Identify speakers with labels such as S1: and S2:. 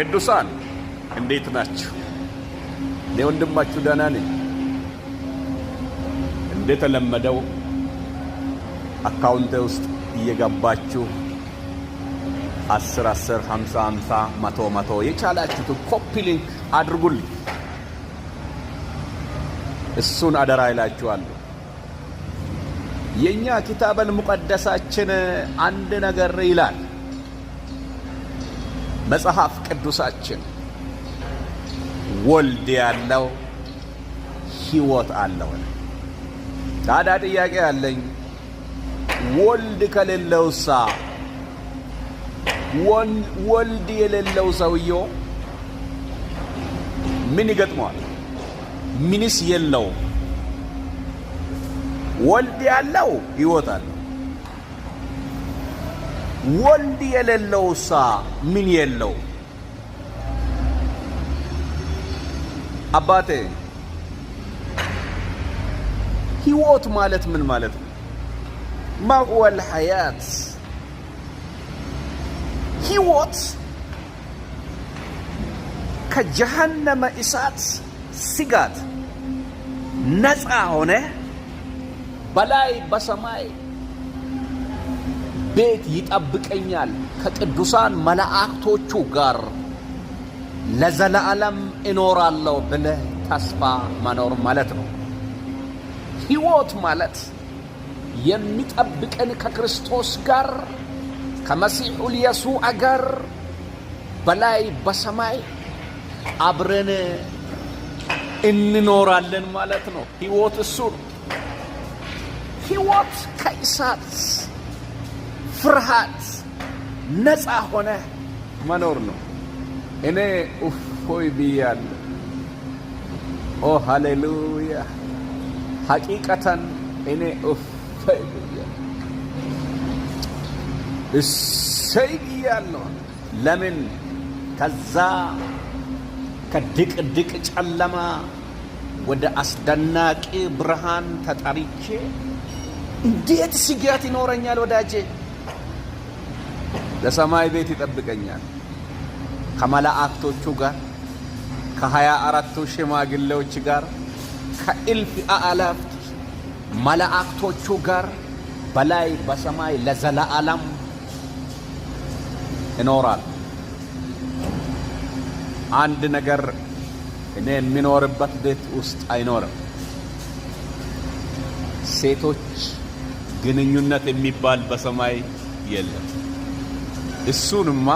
S1: ቅዱሳን እንዴት ናችሁ? እኔ ወንድማችሁ ደህና ነኝ። እንደተለመደው አካውንቴ ውስጥ እየገባችሁ 10 10 50 50 100 የቻላችሁትን ኮፒ ሊንክ አድርጉልኝ። እሱን አደራ ይላችኋለሁ። የኛ ኪታበል ሙቀደሳችን አንድ ነገር ይላል። መጽሐፍ ቅዱሳችን ወልድ ያለው ሕይወት አለው። ታዲያ ጥያቄ ያለኝ ወልድ ከሌለውሳ ወልድ የሌለው ሰውየው ምን ይገጥመዋል? ምንስ የለው? ወልድ ያለው ሕይወት አለው። ወልድ የሌለውሳ ምን የለው? አባቴ ሕይወት ማለት ምን ማለት ነው? ማወል ሐያት ሕይወት ከጀሃነመ እሳት ስጋት ነፃ ሆነ በላይ በሰማይ ቤት ይጠብቀኛል ከቅዱሳን መላእክቶቹ ጋር ለዘላለም እኖራለሁ ብለህ ተስፋ መኖር ማለት ነው። ሕይወት ማለት የሚጠብቀን ከክርስቶስ ጋር ከመሲሑ ኢየሱስ ጋር በላይ በሰማይ አብረን እንኖራለን ማለት ነው። ሕይወት እሱ ነው። ሕይወት ከእሳት ፍርሃት ነፃ ሆነ መኖር ነው። እኔ እፎይ ብያለሁ። ኦ ሃሌሉያ! ሐቂቀተን እኔ እፎይ ብያለሁ፣ እሰይ ብያለሁ። ለምን ከዛ ከድቅድቅ ጨለማ ወደ አስደናቂ ብርሃን ተጠርቼ እንዴት ስጋት ይኖረኛል ወዳጄ? ለሰማይ ቤት ይጠብቀኛል ከመላእክቶቹ ጋር ከ24ቱ ሽማግሌዎች ጋር ከእልፍ አእላፍት መላእክቶቹ ጋር በላይ በሰማይ ለዘላለም እኖራል። አንድ ነገር እኔ የሚኖርበት ቤት ውስጥ አይኖርም። ሴቶች ግንኙነት የሚባል በሰማይ የለም። እሱንማ